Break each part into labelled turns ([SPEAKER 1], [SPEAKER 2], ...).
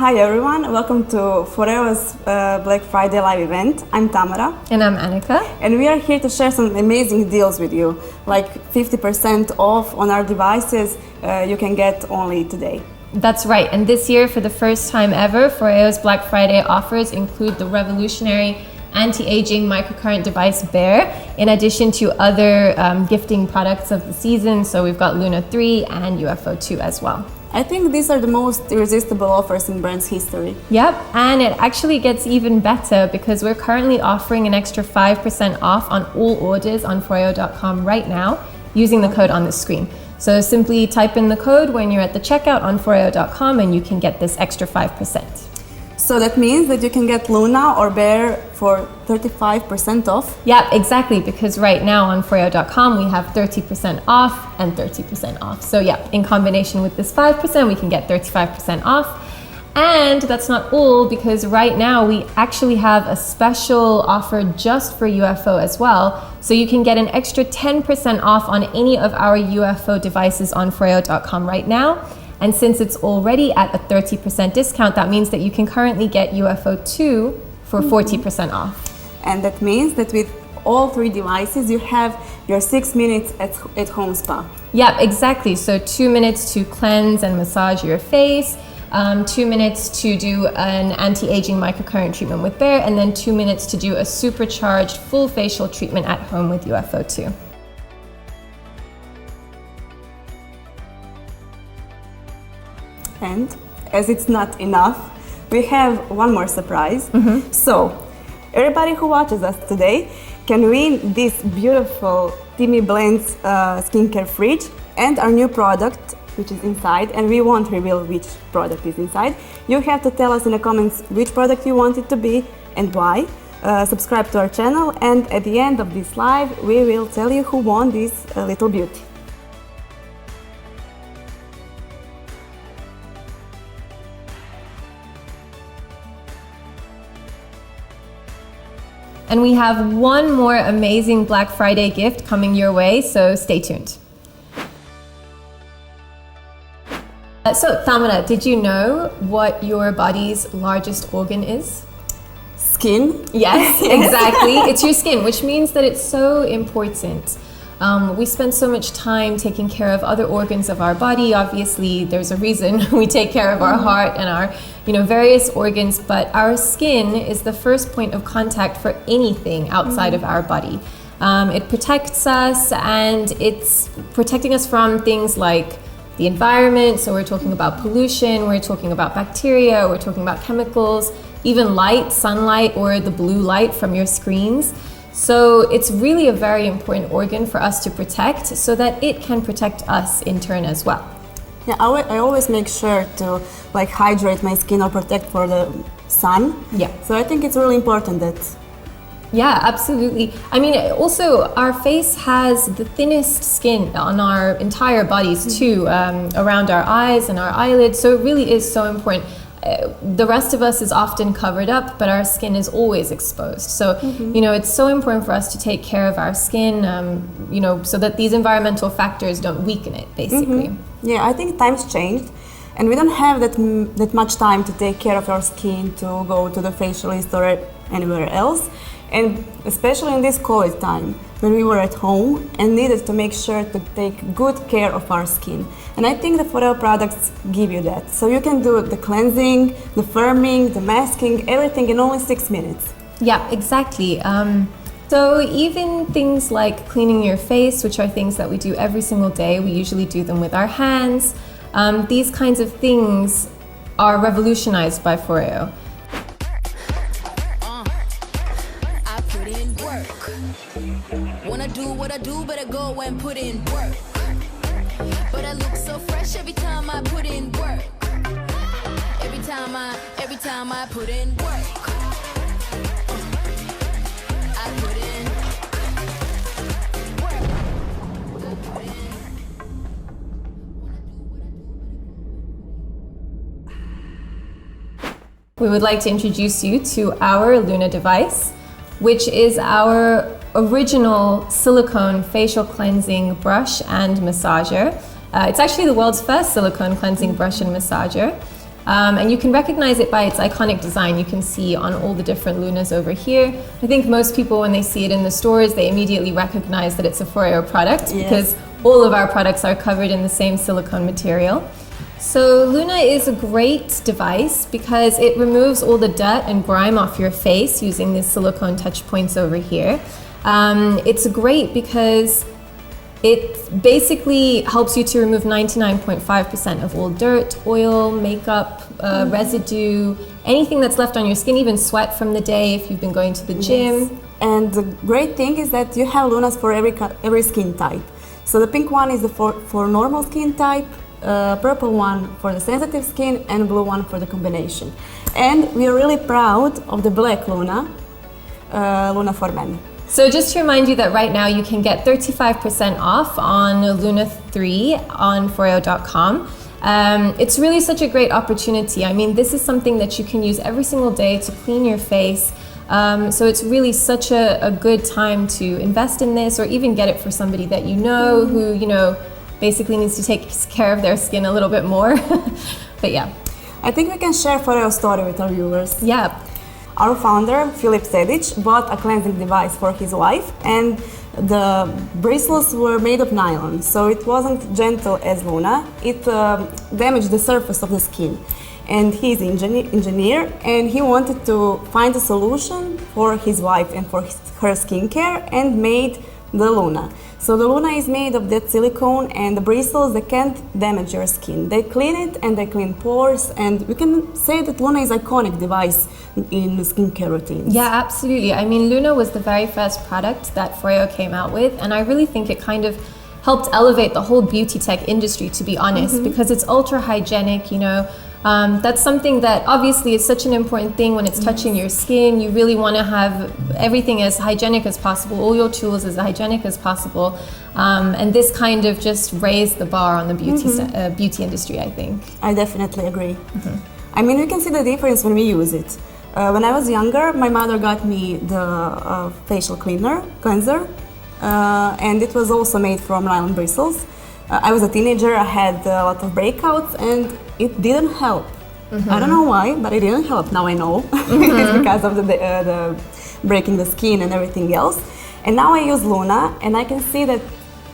[SPEAKER 1] Hi everyone, welcome to FOREO's Black Friday live event. I'm Tamara.
[SPEAKER 2] And I'm Anika.
[SPEAKER 1] And we are here to share some amazing deals with you, like 50% off on our devices you can get only today.
[SPEAKER 2] That's right, and this year for the first time ever, FOREO's Black Friday offers include the revolutionary anti-aging microcurrent device Bear, in addition to other gifting products of the season. So we've got Luna 3 and UFO 2 as well.
[SPEAKER 1] I think these are the most irresistible offers in brand's history.
[SPEAKER 2] Yep, and it actually gets even better because we're currently offering an extra 5% off on all orders on FOREO.com right now using the code on the screen. So simply type in the code when you're at the checkout on FOREO.com and you can get this extra 5%.
[SPEAKER 1] So that means that you can get Luna or Bear for 35% off?
[SPEAKER 2] Yeah, exactly, because right now on FOREO.com we have 30% off and 30% off. So yeah, in combination with this 5%, we can get 35% off. And that's not all, because right now we actually have a special offer just for UFO as well. So you can get an extra 10% off on any of our UFO devices on FOREO.com right now. And since it's already at a 30% discount, that means that you can currently get UFO 2 for 40% off.
[SPEAKER 1] And that means that with all three devices, you have your 6 minutes at home spa.
[SPEAKER 2] Yeah, exactly. So 2 minutes to cleanse and massage your face, 2 minutes to do an anti-aging microcurrent treatment with Bear, and then 2 minutes to do a supercharged full facial treatment at home with UFO 2.
[SPEAKER 1] And as it's not enough, we have one more surprise. So everybody who watches us today can win this beautiful Timmy Blends skincare fridge and our new product, which is inside, and we won't reveal which product is inside. You have to tell us in the comments which product you want it to be and why. Subscribe to our channel, and at the end of this live we will tell you who won this little beauty.
[SPEAKER 2] And we have one more amazing Black Friday gift coming your way, so stay tuned. So Tamara, did you know what your body's largest organ is?
[SPEAKER 1] Skin?
[SPEAKER 2] Yes, exactly. It's your skin, which means that it's so important. We spend so much time taking care of other organs of our body. Obviously, there's a reason we take care of our heart and our, various organs, but our skin is the first point of contact for anything outside of our body. It protects us, and it's protecting us from things like the environment. So we're talking about pollution, we're talking about bacteria, we're talking about chemicals, even light, sunlight, or the blue light from your screens. So it's really a very important organ for us to protect so that it can protect us in turn as well.
[SPEAKER 1] Yeah, I always make sure to hydrate my skin or protect for the sun.
[SPEAKER 2] Yeah.
[SPEAKER 1] So I think it's really important that.
[SPEAKER 2] Yeah, absolutely. I mean, also our face has the thinnest skin on our entire bodies too, around our eyes and our eyelids. So it really is so important. The rest of us is often covered up, but our skin is always exposed. So, it's so important for us to take care of our skin, so that these environmental factors don't weaken it, basically.
[SPEAKER 1] Yeah, I think times changed, and we don't have that much time to take care of our skin, to go to the facialist or anywhere else. And especially in this COVID time, when we were at home and needed to make sure to take good care of our skin. And I think the FOREO products give you that. So you can do the cleansing, the firming, the masking, everything in only 6 minutes.
[SPEAKER 2] Yeah, exactly. So even things like cleaning your face, which are things that we do every single day, we usually do them with our hands. These kinds of things are revolutionized by FOREO.
[SPEAKER 3] Wanna do what I do, better go and put in work. But I look so fresh every time I put in work. Every time I put in work. I put in work.
[SPEAKER 2] We would like to introduce you to our Luna device, which is our original silicone facial cleansing brush and massager. It's actually the world's first silicone cleansing brush and massager. And you can recognize it by its iconic design. You can see on all the different Lunas over here. I think most people, when they see it in the stores, they immediately recognize that it's a FOREO product because all of our products are covered in the same silicone material. So Luna is a great device because it removes all the dirt and grime off your face using these silicone touch points over here. It's great because it basically helps you to remove 99.5% of all dirt, oil, makeup, residue, anything that's left on your skin, even sweat from the day if you've been going to the gym.
[SPEAKER 1] Yes. And the great thing is that you have Lunas for every skin type. So the pink one is for normal skin type, purple one for the sensitive skin, and blue one for the combination. And we are really proud of the black Luna, Luna for men.
[SPEAKER 2] So just to remind you that right now you can get 35% off on Luna 3 on FOREO.com. It's really such a great opportunity. I mean, this is something that you can use every single day to clean your face. So it's really such a good time to invest in this, or even get it for somebody that you know who, basically needs to take care of their skin a little bit more. But yeah.
[SPEAKER 1] I think we can share FOREO story with our viewers.
[SPEAKER 2] Yeah.
[SPEAKER 1] Our founder, Filip Sedic, bought a cleansing device for his wife, and the bristles were made of nylon, so it wasn't gentle as Luna. It damaged the surface of the skin. And he's an engineer, and he wanted to find a solution for his wife and for her skincare, and made the Luna. So the Luna is made of that silicone, and the bristles, they can't damage your skin. They clean it and they clean pores, and we can say that Luna is an iconic device in skincare routines.
[SPEAKER 2] Yeah, absolutely. I mean, Luna was the very first product that FOREO came out with, and I really think it kind of helped elevate the whole beauty tech industry, to be honest, because it's ultra hygienic, That's something that obviously is such an important thing when it's touching your skin. You really want to have everything as hygienic as possible, all your tools as hygienic as possible. And this kind of just raised the bar on the beauty industry, I think.
[SPEAKER 1] I definitely agree. I mean, we can see the difference when we use it. When I was younger, my mother got me the facial cleanser, and it was also made from nylon bristles. I was a teenager, I had a lot of breakouts, and it didn't help. I don't know why, but it didn't help. Now I know. It's because of the breaking the skin and everything else. And now I use Luna, and I can see that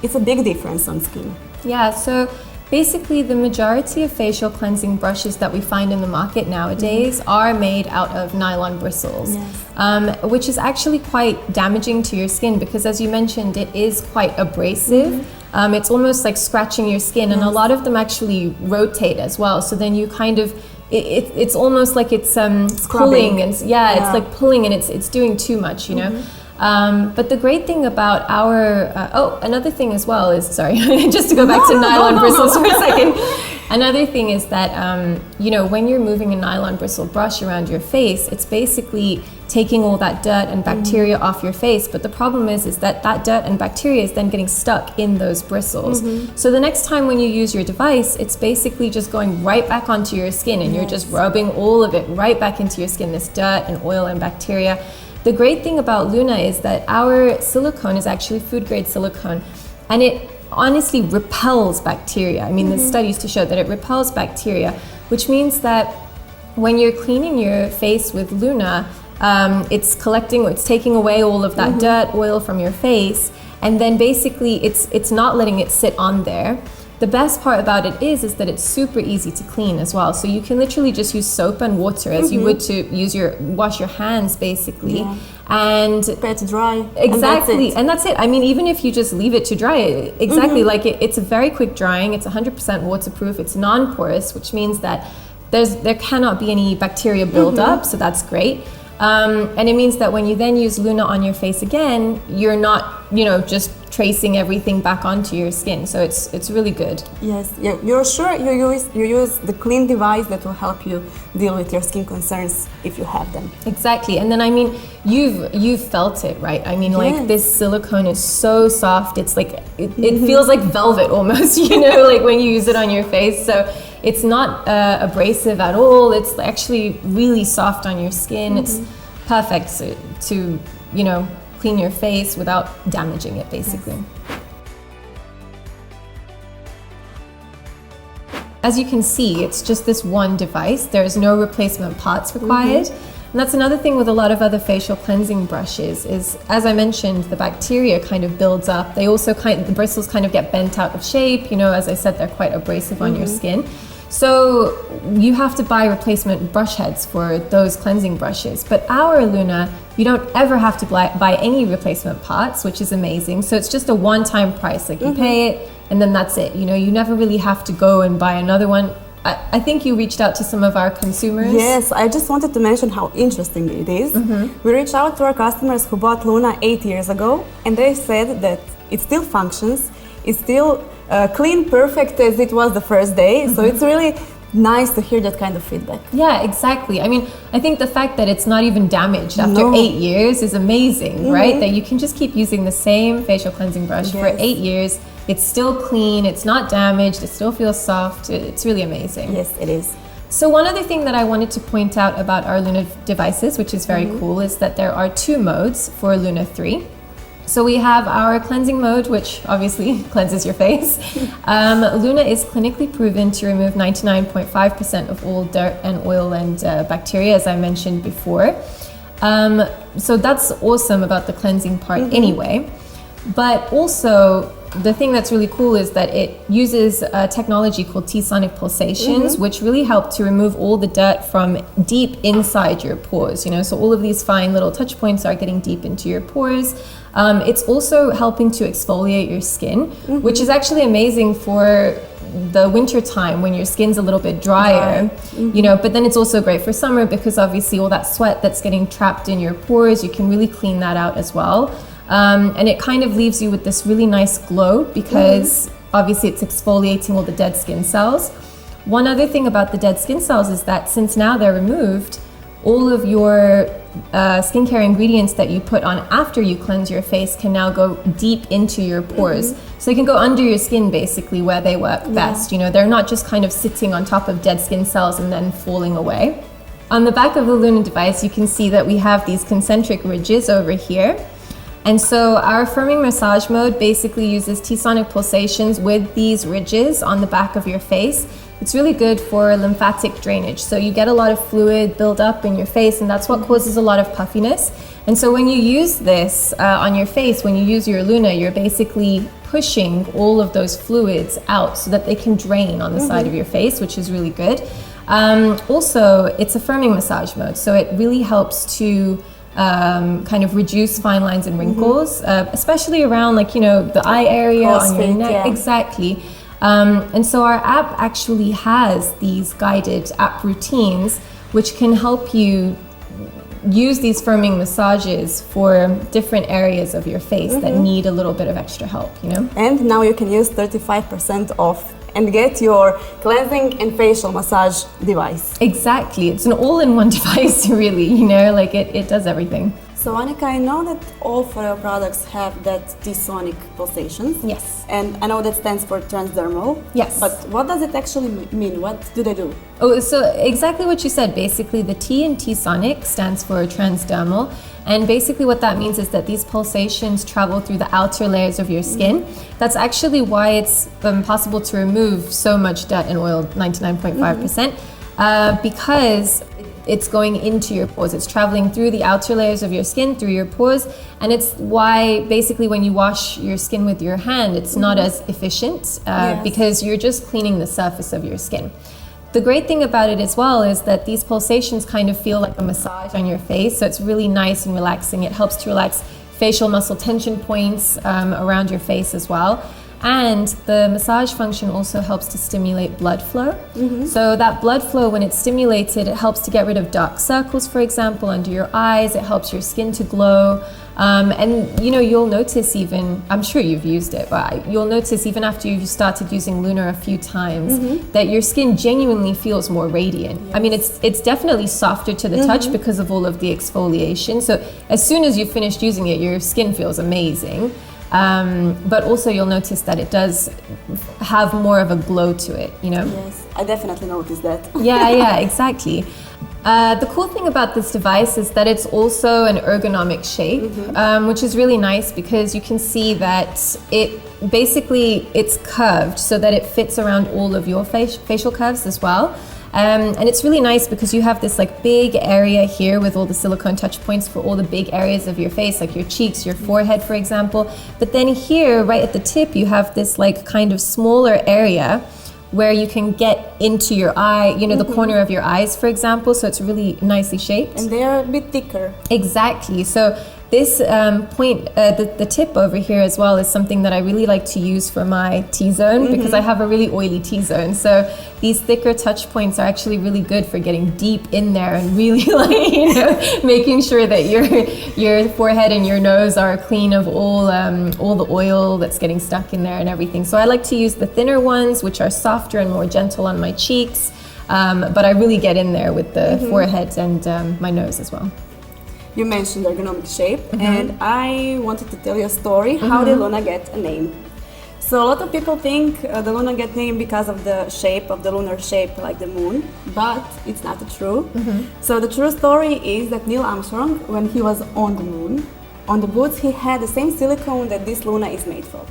[SPEAKER 1] it's a big difference on skin.
[SPEAKER 2] Yeah, so basically the majority of facial cleansing brushes that we find in the market nowadays are made out of nylon bristles, which is actually quite damaging to your skin because, as you mentioned, it is quite abrasive. It's almost like scratching your skin, and a lot of them actually rotate as well. So then you kind of, it's almost like it's pulling, and it's like pulling, and it's doing too much, But the great thing about our, another thing as well is, sorry, just to go back to nylon bristles for a second. Another thing is that, when you're moving a nylon bristle brush around your face, it's basically taking all that dirt and bacteria off your face. But the problem is that dirt and bacteria is then getting stuck in those bristles. So the next time when you use your device, it's basically just going right back onto your skin, and you're just rubbing all of it right back into your skin, this dirt and oil and bacteria. The great thing about Luna is that our silicone is actually food-grade silicone, and it honestly repels bacteria. I mean, there's studies to show that it repels bacteria, which means that when you're cleaning your face with Luna, it's taking away all of that dirt, oil from your face, and then basically it's not letting it sit on there. The best part about it is that it's super easy to clean as well. So you can literally just use soap and water as you would to wash your hands, basically. And
[SPEAKER 1] let it dry.
[SPEAKER 2] Exactly, and that's it. I mean, even if you just leave it to dry, it's a very quick drying. It's 100% waterproof. It's non-porous, which means that there cannot be any bacteria buildup. So that's great. And it means that when you then use Luna on your face again, you're not, just tracing everything back onto your skin. So it's really good.
[SPEAKER 1] Yes, you're sure you use the clean device that will help you deal with your skin concerns if you have them.
[SPEAKER 2] Exactly. And then, I mean, you've felt it, right? I mean, like, this silicone is so soft. It's like, it feels like velvet almost, like when you use it on your face. So it's not abrasive at all. It's actually really soft on your skin. It's perfect to clean your face without damaging it, basically. as you can see, it's just this one device. There's no replacement parts required. And that's another thing with a lot of other facial cleansing brushes is, as I mentioned, the bacteria kind of builds up. They also the bristles kind of get bent out of shape. You know, as I said, they're quite abrasive on your skin. So you have to buy replacement brush heads for those cleansing brushes. But our Luna, you don't ever have to buy any replacement parts, which is amazing. So it's just a one-time price. Like you pay it and then that's it. You know, you never really have to go and buy another one. I think you reached out to some of our consumers.
[SPEAKER 1] Yes, I just wanted to mention how interesting it is. We reached out to our customers who bought Luna 8 years ago, and they said that it still functions, it's still clean, perfect as it was the first day. So it's really nice to hear that kind of feedback.
[SPEAKER 2] Yeah, exactly. I mean, I think the fact that it's not even damaged after 8 years is amazing, right? That you can just keep using the same facial cleansing brush for 8 years. It's still clean, it's not damaged, it still feels soft. It's really amazing.
[SPEAKER 1] Yes, it is.
[SPEAKER 2] So one other thing that I wanted to point out about our Luna devices, which is very cool, is that there are 2 modes for Luna 3. So we have our cleansing mode, which obviously cleanses your face. Luna is clinically proven to remove 99.5% of all dirt and oil and bacteria, as I mentioned before. So that's awesome about the cleansing part anyway. But also, the thing that's really cool is that it uses a technology called T-sonic pulsations, which really help to remove all the dirt from deep inside your pores. You know, so all of these fine little touch points are getting deep into your pores. It's also helping to exfoliate your skin, which is actually amazing for the winter time when your skin's a little bit drier, you know, but then it's also great for summer because obviously all that sweat that's getting trapped in your pores, you can really clean that out as well. And it kind of leaves you with this really nice glow because obviously it's exfoliating all the dead skin cells. One other thing about the dead skin cells is that since now they're removed, all of your skincare ingredients that you put on after you cleanse your face can now go deep into your pores. So they can go under your skin basically where they work best. You know, they're not just kind of sitting on top of dead skin cells and then falling away. On the back of the Luna device, you can see that we have these concentric ridges over here. And so our firming massage mode basically uses T-sonic pulsations with these ridges on the back of your face. It's really good for lymphatic drainage. So you get a lot of fluid build up in your face, and that's what causes a lot of puffiness. And so when you use this on your face, when you use your Luna, you're basically pushing all of those fluids out so that they can drain on the side of your face, which is really good. Also, it's a firming massage mode. So it really helps to kind of reduce fine lines and wrinkles, especially around, like, you know, the eye area, on your neck. Exactly. And so our app actually has these guided app routines which can help you use these firming massages for different areas of your face that need a little bit of extra help, you know? And
[SPEAKER 1] now you can use 35% off and get your cleansing and facial massage device.
[SPEAKER 2] Exactly. It's an all-in-one device, really, you know, like it does everything.
[SPEAKER 1] So Anika, I know that all FOREO products have that T-sonic pulsations.
[SPEAKER 2] Yes.
[SPEAKER 1] And I know that stands for transdermal.
[SPEAKER 2] Yes.
[SPEAKER 1] But what does it actually mean? What do they do?
[SPEAKER 2] Oh, so exactly what you said. Basically, the T in T-sonic stands for transdermal. And basically what that means is that these pulsations travel through the outer layers of your skin. That's actually why it's possible to remove so much dirt and oil, 99.5%, because it's going into your pores. It's traveling through the outer layers of your skin, through your pores, and it's why basically when you wash your skin with your hand, it's not as efficient because you're just cleaning the surface of your skin. The great thing about it as well is that these pulsations kind of feel like a massage on your face, so it's really nice and relaxing. It helps to relax facial muscle tension points around your face as well. And the massage function also helps to stimulate blood flow. So that blood flow, when it's stimulated, it helps to get rid of dark circles, for example, under your eyes. It helps your skin to glow. And you know, you'll notice even, I'm sure you've used it, but you'll notice even after you've started using Luna a few times that your skin genuinely feels more radiant. I mean, it's definitely softer to the touch because of all of the exfoliation. So as soon as you finished using it, your skin feels amazing. But also you'll notice that it does have more of a glow to it, you know?
[SPEAKER 1] Yes, I definitely noticed that.
[SPEAKER 2] Yeah, exactly. The cool thing about this device is that it's also an ergonomic shape, which is really nice because you can see that it basically it's curved so that it fits around all of your facial curves as well. And it's really nice because you have this like big area here with all the silicone touch points for all the big areas of your face, like your cheeks, your forehead, for example. But then here, right at the tip, you have this like kind of smaller area where you can get into your eye, you know, the corner of your eyes, for example. So it's really nicely shaped.
[SPEAKER 1] And they are a bit thicker.
[SPEAKER 2] Exactly. So this point, the tip over here as well is something that I really like to use for my T-zone because I have a really oily T-zone. So these thicker touch points are actually really good for getting deep in there and really like, you know, making sure that your forehead and your nose are clean of all the oil that's getting stuck in there and everything. So I like to use the thinner ones, which are softer and more gentle on my cheeks. But I really get in there with the forehead and my nose as well.
[SPEAKER 1] You mentioned ergonomic shape, and I wanted to tell you a story how did Luna get a name. So a lot of people think the Luna get name because of the shape of the lunar shape, like the moon, but it's not true. So the true story is that Neil Armstrong, when he was on the moon, on the boots he had the same silicone that this Luna is made from.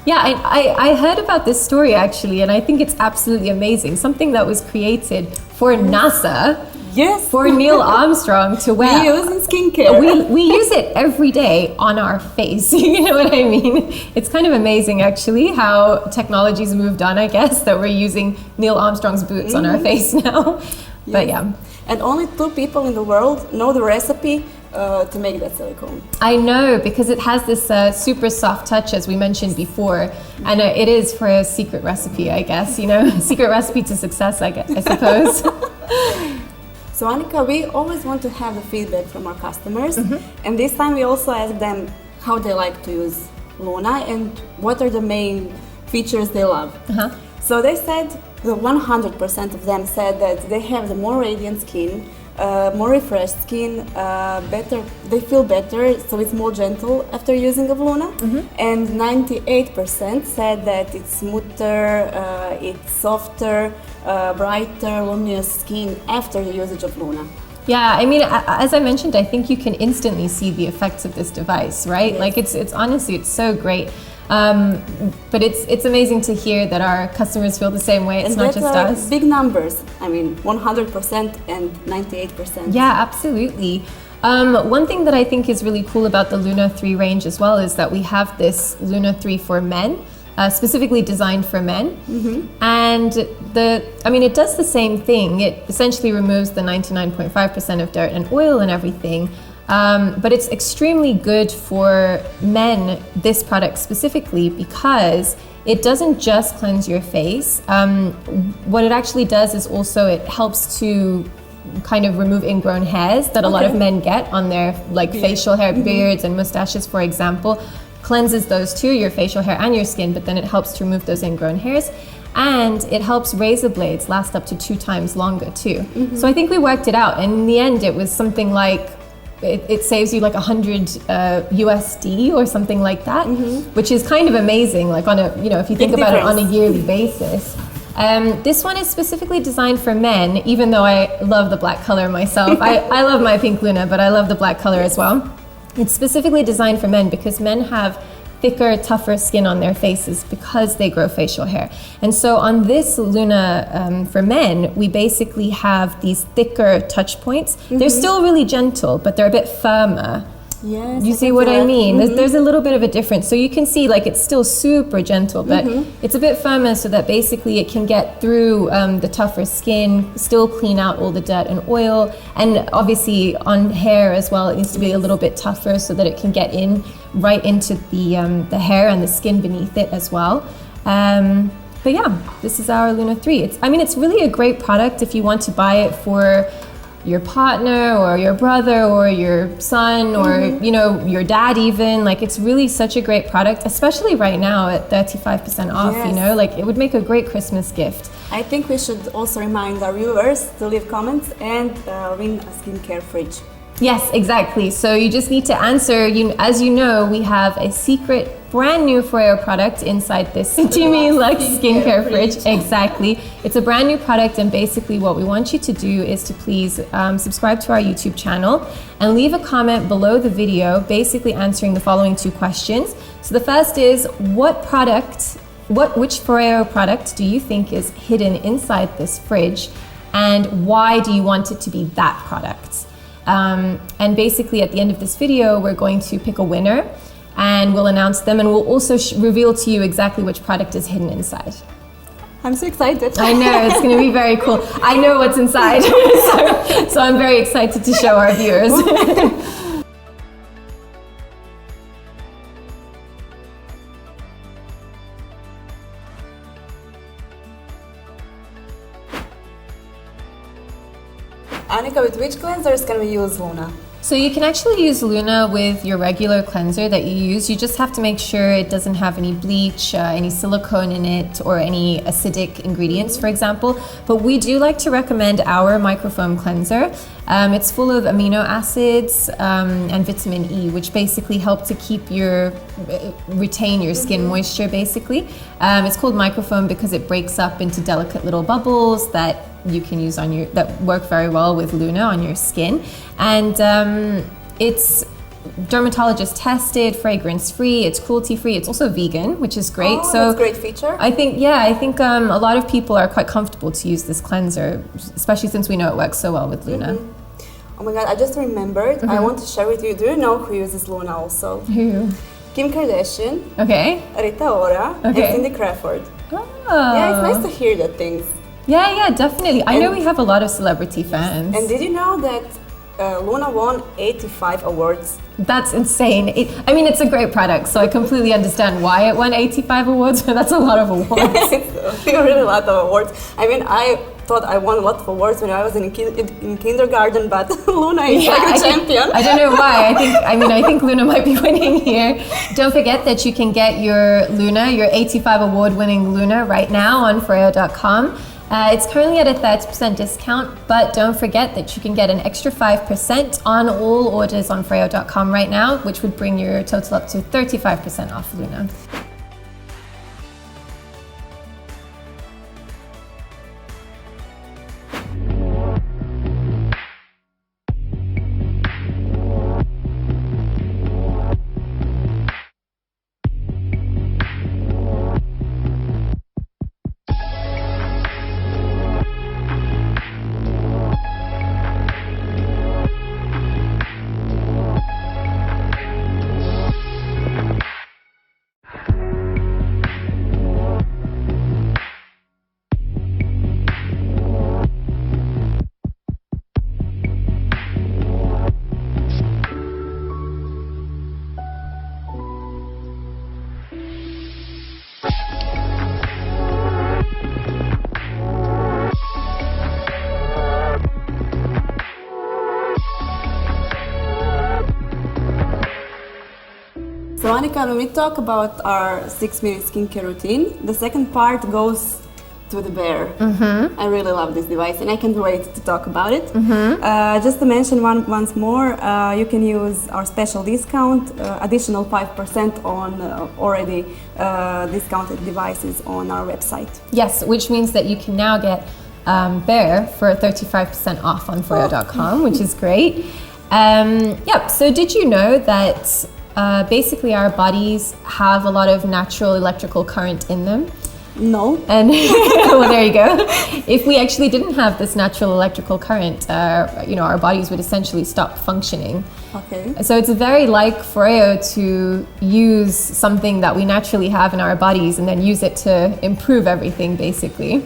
[SPEAKER 2] Yeah, I heard about this story actually, and I think it's absolutely amazing. Something that was created for NASA.
[SPEAKER 1] Yes.
[SPEAKER 2] For Neil Armstrong to wear.
[SPEAKER 1] We use in skincare.
[SPEAKER 2] We use it every day on our face. You know what I mean? It's kind of amazing actually how technology's moved on, I guess, that we're using Neil Armstrong's boots on our face now. But yeah.
[SPEAKER 1] And only 2 people in the world know the recipe to make that silicone.
[SPEAKER 2] I know, because it has this super soft touch, as we mentioned before, and it is for a secret recipe, I guess, you know, secret recipe to success, I suppose.
[SPEAKER 1] So Anika, we always want to have the feedback from our customers, and this time we also asked them how they like to use Luna and what are the main features they love. So they said, the 100% of them said that they have the more radiant skin, more refreshed skin, better. They feel better, so it's more gentle after using of Luna. And 98% said that it's smoother, it's softer, brighter, luminous skin after the usage of Luna.
[SPEAKER 2] Yeah, I mean, as I mentioned, I think you can instantly see the effects of this device, right?
[SPEAKER 1] Yes.
[SPEAKER 2] Like it's honestly, it's so great. But it's amazing to hear that our customers feel the same way. It's
[SPEAKER 1] and
[SPEAKER 2] not just us.
[SPEAKER 1] Big numbers. I mean, 100% and 98%.
[SPEAKER 2] Yeah, absolutely. One thing that I think is really cool about the Luna 3 range as well is that we have this Luna 3 for men, specifically designed for men. And it does the same thing. It essentially removes the 99.5% of dirt and oil and everything. But it's extremely good for men, this product specifically, because it doesn't just cleanse your face. What it actually does is also it helps to kind of remove ingrown hairs that a lot of men get on their facial hair, beards and mustaches, for example. Cleanses those too, your facial hair and your skin, but then it helps to remove those ingrown hairs. And it helps razor blades last up to 2 times longer too. So I think we worked it out, and in the end it was something like it saves you like 100 USD or something like that, which is kind of amazing, like on a, you know, if you think about it on a yearly basis. This one is specifically designed for men, even though I love the black color myself. I love my pink Luna, but I love the black color as well. It's specifically designed for men because men have thicker, tougher skin on their faces because they grow facial hair. And so on this Luna for men, we basically have these thicker touch points. They're still really gentle, but they're a bit firmer.
[SPEAKER 1] Yes,
[SPEAKER 2] you see what I mean? There's a little bit of a difference. So you can see like it's still super gentle, but it's a bit firmer so that basically it can get through the tougher skin, still clean out all the dirt and oil. And obviously on hair as well, it needs to be a little bit tougher so that it can get in right into the hair and the skin beneath it as well. But yeah, this is our Luna 3. It's really a great product if you want to buy it for your partner or your brother or your son or you know, your dad even. Like, it's really such a great product, especially right now at 35% off. You know, like it would make a great Christmas gift.
[SPEAKER 1] I think we should also remind our viewers to leave comments and win a skincare fridge.
[SPEAKER 2] Yes, exactly. So you just need to answer. As you know, we have a secret brand new FOREO product inside this Timmy Luxe skincare fridge. Exactly. It's a brand new product, and basically what we want you to do is to please subscribe to our YouTube channel and leave a comment below the video basically answering the following 2 questions. So the first is, which FOREO product do you think is hidden inside this fridge, and why do you want it to be that product? And basically at the end of this video, we're going to pick a winner and we'll announce them, and we'll also reveal to you exactly which product is hidden inside.
[SPEAKER 1] I'm so excited.
[SPEAKER 2] I know, it's going to be very cool. I know what's inside, so I'm very excited to show our viewers.
[SPEAKER 1] Anika, with which cleansers can we use Luna?
[SPEAKER 2] So you can actually use Luna with your regular cleanser that you use. You just have to make sure it doesn't have any bleach, any silicone in it, or any acidic ingredients, for example. But we do like to recommend our microfoam cleanser. It's full of amino acids and vitamin E, which basically help to retain your skin moisture, basically. It's called microfoam because it breaks up into delicate little bubbles that you can use that work very well with Luna on your skin. And it's dermatologist tested, fragrance free, it's cruelty free, it's also vegan, which is great.
[SPEAKER 1] Oh,
[SPEAKER 2] so
[SPEAKER 1] that's a great feature.
[SPEAKER 2] I think a lot of people are quite comfortable to use this cleanser, especially since we know it works so well with Luna.
[SPEAKER 1] Oh my god, I just remembered, I want to share with you, do you know who uses Luna also?
[SPEAKER 2] Who?
[SPEAKER 1] Kim Kardashian,
[SPEAKER 2] Okay.
[SPEAKER 1] Rita Ora, and
[SPEAKER 2] Okay.
[SPEAKER 1] Cindy Crawford.
[SPEAKER 2] Oh.
[SPEAKER 1] Yeah, it's nice to hear that things.
[SPEAKER 2] Yeah, definitely. I know we have a lot of celebrity fans.
[SPEAKER 1] And did you know that Luna won 85 awards?
[SPEAKER 2] That's insane. It's a great product, so I completely understand why it won 85 awards, but that's a lot of awards.
[SPEAKER 1] It's really a lot of awards. I thought I won a lot of awards when I was in kindergarten, but Luna is like a champion.
[SPEAKER 2] I don't know why. I think Luna might be winning here. Don't forget that you can get your Luna, your 85 award-winning Luna right now on FOREO.com. It's currently at a 30% discount, but don't forget that you can get an extra 5% on all orders on FOREO.com right now, which would bring your total up to 35% off Luna.
[SPEAKER 1] So Anika, when we talk about our 6-minute skincare routine, the second part goes to the bear. I really love this device and I can't wait to talk about it. Just to mention once more, you can use our special discount, additional 5% on already discounted devices on our website.
[SPEAKER 2] Yes, which means that you can now get Bear for 35% off on FOREO.com, which is great. So did you know that basically our bodies have a lot of natural electrical current in them?
[SPEAKER 1] No.
[SPEAKER 2] And well, there you go. If we actually didn't have this natural electrical current, our bodies would essentially stop functioning.
[SPEAKER 1] Okay.
[SPEAKER 2] So it's very like FOREO to use something that we naturally have in our bodies and then use it to improve everything, basically.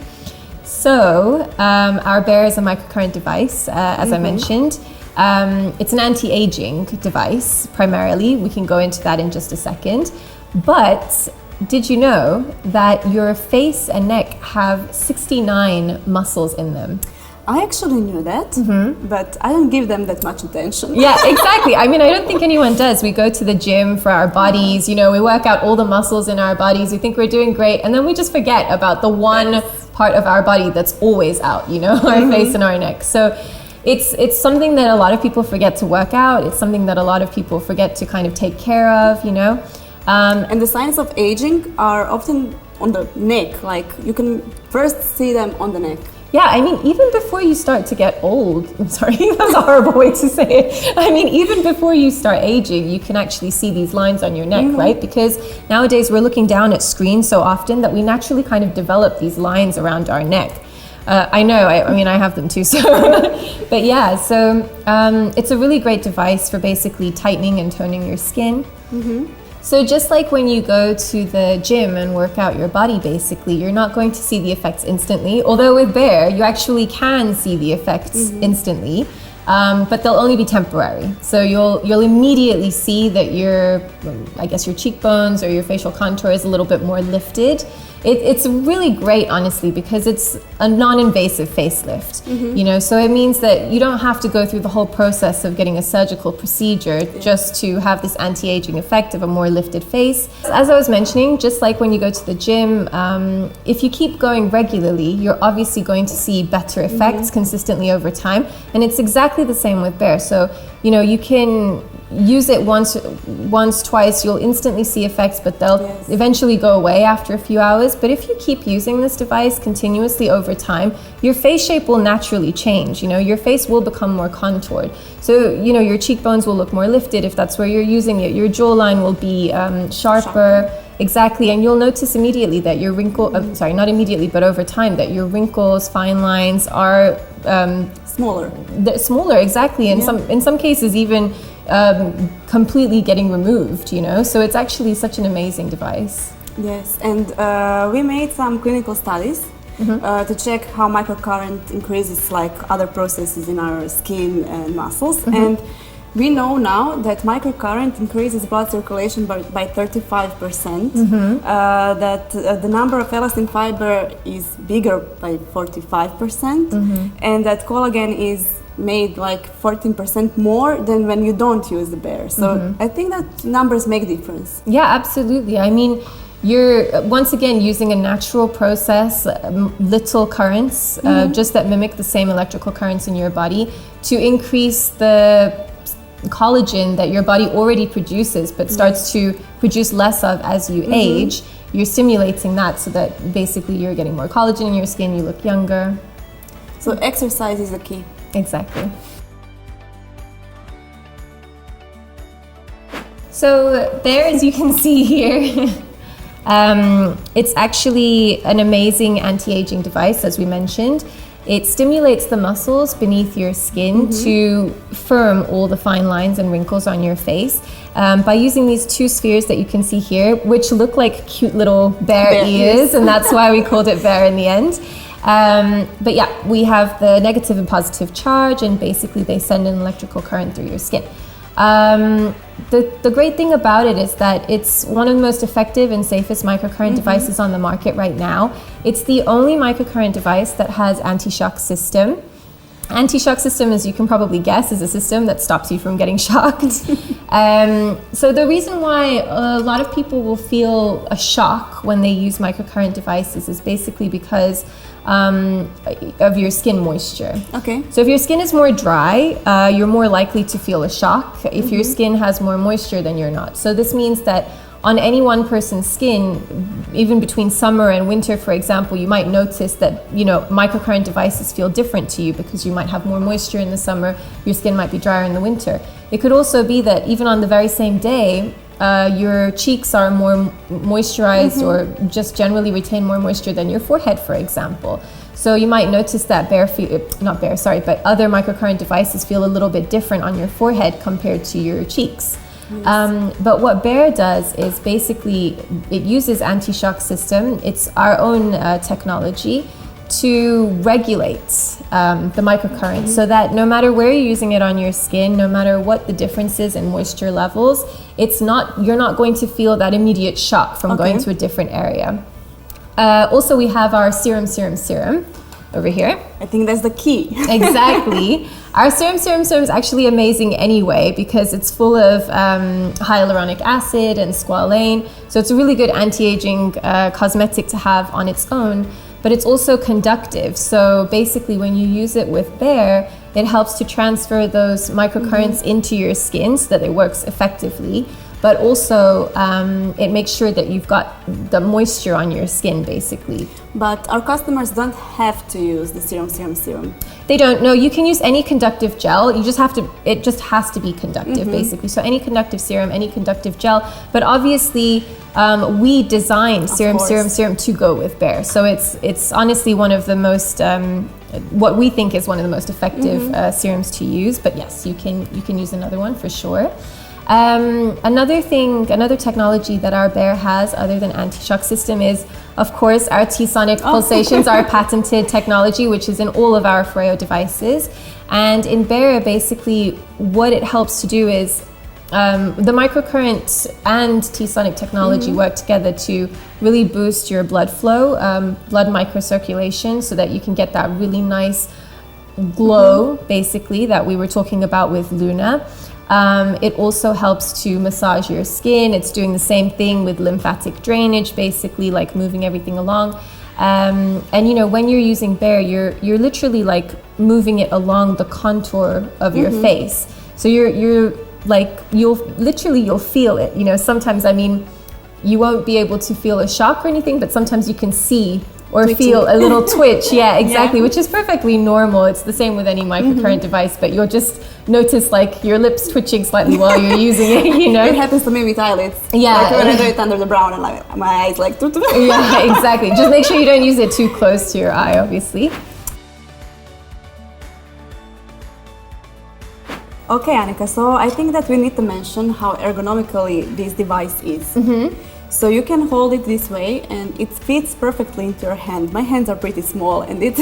[SPEAKER 2] So our Bear is a microcurrent device, as I mentioned. It's an anti-aging device, primarily. We can go into that in just a second. But did you know that your face and neck have 69 muscles in them?
[SPEAKER 1] I actually knew that, but I don't give them that much attention.
[SPEAKER 2] Yeah, exactly. I don't think anyone does. We go to the gym for our bodies, we work out all the muscles in our bodies. We think we're doing great. And then we just forget about the one part of our body that's always out, our face and our neck. So it's something that a lot of people forget to work out. It's something that a lot of people forget to kind of take care of, you know.
[SPEAKER 1] And the signs of aging are often on the neck, like you can first see them on the neck.
[SPEAKER 2] Yeah, I mean, even before you start to get old, I'm sorry, that's a horrible way to say it. I mean, even before you start aging, you can actually see these lines on your neck, right? Because nowadays we're looking down at screens so often that we naturally kind of develop these lines around our neck. I know, I mean, I have them too, so. But yeah, so it's a really great device for basically tightening and toning your skin. So just like when you go to the gym and work out your body, basically, you're not going to see the effects instantly. Although with Bare, you actually can see the effects instantly, but they'll only be temporary. So you'll immediately see that I guess your cheekbones or your facial contour is a little bit more lifted. It's really great, honestly, because it's a non-invasive facelift, you know, so it means that you don't have to go through the whole process of getting a surgical procedure just to have this anti-aging effect of a more lifted face. As I was mentioning, just like when you go to the gym, if you keep going regularly, you're obviously going to see better effects consistently over time, and it's exactly the same with Bare. So, you know, you can use it once, twice, you'll instantly see effects, but they'll eventually go away after a few hours. But if you keep using this device continuously over time, your face shape will naturally change. You know, your face will become more contoured. So, you know, your cheekbones will look more lifted if that's where you're using it. Your jawline will be sharper. Exactly, and you'll notice immediately that your sorry, not immediately, but over time, that your wrinkles, fine lines are smaller, exactly. And in some cases, even completely getting removed, you know. So it's actually such an amazing device.
[SPEAKER 1] Yes, and we made some clinical studies to check how microcurrent increases like other processes in our skin and muscles. And we know now that microcurrent increases blood circulation by 35%, that the number of elastin fiber is bigger by 45%, and that collagen is made like 14% more than when you don't use the Bare. So I think that numbers make difference.
[SPEAKER 2] Yeah, absolutely. I mean, you're once again using a natural process, little currents, just that mimic the same electrical currents in your body to increase the collagen that your body already produces but starts to produce less of as you age. You're stimulating that so that basically you're getting more collagen in your skin, you look younger.
[SPEAKER 1] So exercise is the key.
[SPEAKER 2] Exactly. So there, as you can see here, it's actually an amazing anti-aging device, as we mentioned. It stimulates the muscles beneath your skin to firm all the fine lines and wrinkles on your face by using these two spheres that you can see here, which look like cute little bear ears, and that's why we called it Bare in the end. But yeah, we have the negative and positive charge, and basically they send an electrical current through your skin. The great thing about it is that it's one of the most effective and safest microcurrent devices on the market right now. It's the only microcurrent device that has anti-shock system. Anti-shock system, as you can probably guess, is a system that stops you from getting shocked. So the reason why a lot of people will feel a shock when they use microcurrent devices is basically because of your skin moisture.
[SPEAKER 1] Okay.
[SPEAKER 2] So if your skin is more dry, you're more likely to feel a shock. If your skin has more moisture, then you're not. So this means that on any one person's skin, even between summer and winter, for example, you might notice that, you know, microcurrent devices feel different to you because you might have more moisture in the summer, your skin might be drier in the winter. It could also be that even on the very same day, your cheeks are more moisturized or just generally retain more moisture than your forehead, for example. So you might notice that other microcurrent devices feel a little bit different on your forehead compared to your cheeks. Yes. But what Bare does is basically it uses anti-shock system. It's our own technology to regulate the microcurrent so that no matter where you're using it on your skin, no matter what the difference is in moisture levels, you're not going to feel that immediate shock from going to a different area. Also, we have our serum over here.
[SPEAKER 1] I think that's the key.
[SPEAKER 2] Exactly. Our serum is actually amazing anyway because it's full of hyaluronic acid and squalane. So it's a really good anti-aging cosmetic to have on its own, but it's also conductive. So basically when you use it with Bare, it helps to transfer those microcurrents into your skin so that it works effectively. But also it makes sure that you've got the moisture on your skin, basically.
[SPEAKER 1] But our customers don't have to use the serum.
[SPEAKER 2] They don't. No, you can use any conductive gel. You just have to. It just has to be conductive, basically. So any conductive serum, any conductive gel. But obviously, we designed serum to go with Bare. So it's honestly one of the most what we think is one of the most effective serums to use. But yes, you can use another one for sure. Another technology that our Bare has, other than anti-shock system, is of course our T-sonic pulsations, our patented technology, which is in all of our FOREO devices. And in Bare, basically, what it helps to do is the microcurrent and T-sonic technology work together to really boost your blood flow, blood microcirculation, so that you can get that really nice glow, basically, that we were talking about with Luna. It also helps to massage your skin. It's doing the same thing with lymphatic drainage, basically, like moving everything along. And you know, when you're using Bare, you're literally like moving it along the contour of your face. So you're like, you'll feel it. You know, sometimes, I mean, you won't be able to feel a shock or anything, but sometimes you can see or feel a little twitch. Yeah, exactly, which is perfectly normal. It's the same with any microcurrent device, but you'll just notice like your lips twitching slightly while you're using it, you know?
[SPEAKER 1] It happens to me with eyelids.
[SPEAKER 2] Yeah.
[SPEAKER 1] Like when I do it under the brow and like my eyes like...
[SPEAKER 2] Yeah, exactly. Just make sure you don't use it too close to your eye, obviously.
[SPEAKER 1] Okay, Anika, so I think that we need to mention how ergonomically this device is. So you can hold it this way and it fits perfectly into your hand. My hands are pretty small and it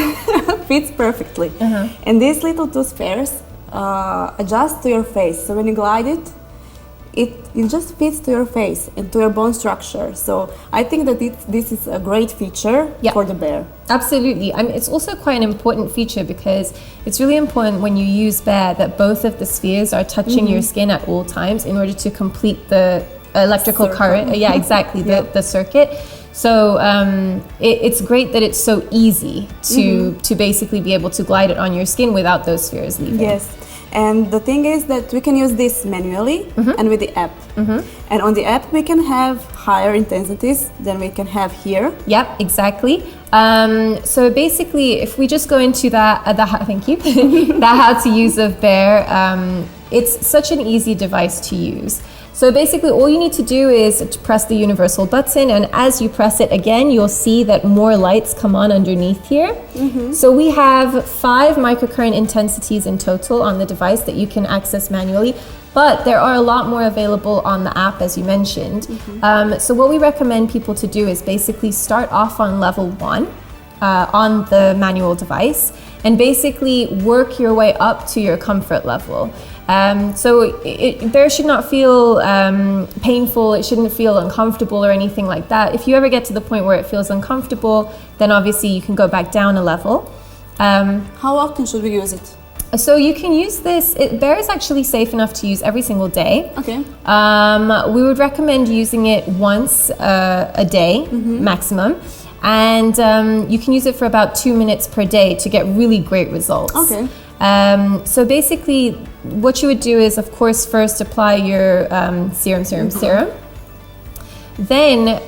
[SPEAKER 1] fits perfectly. And these little two spheres adjust to your face. So when you glide it, it just fits to your face and to your bone structure. So I think that this is a great feature for the Bare.
[SPEAKER 2] Absolutely. I mean, it's also quite an important feature because it's really important when you use Bare that both of the spheres are touching your skin at all times in order to complete the electrical current. Yeah, exactly, the circuit. So it's great that it's so easy to basically be able to glide it on your skin without those spheres leaving.
[SPEAKER 1] Yes. And the thing is that we can use this manually and with the app. And on the app we can have higher intensities than we can have here.
[SPEAKER 2] Yep, exactly. So basically, if we just go into thank you, the how to use of Bare, it's such an easy device to use. So basically all you need to do is to press the universal button, and as you press it again, you'll see that more lights come on underneath here. So we have 5 microcurrent intensities in total on the device that you can access manually, but there are a lot more available on the app, as you mentioned. So what we recommend people to do is basically start off on level 1 on the manual device and basically work your way up to your comfort level. So Bare should not feel painful, it shouldn't feel uncomfortable or anything like that. If you ever get to the point where it feels uncomfortable, then obviously you can go back down a level.
[SPEAKER 1] How often should we use it?
[SPEAKER 2] So you can use this, Bare is actually safe enough to use every single day.
[SPEAKER 1] Okay.
[SPEAKER 2] We would recommend using it once a day, maximum. And you can use it for about 2 minutes per day to get really great results.
[SPEAKER 1] Okay.
[SPEAKER 2] So basically, what you would do is, of course, first apply your serum. Then,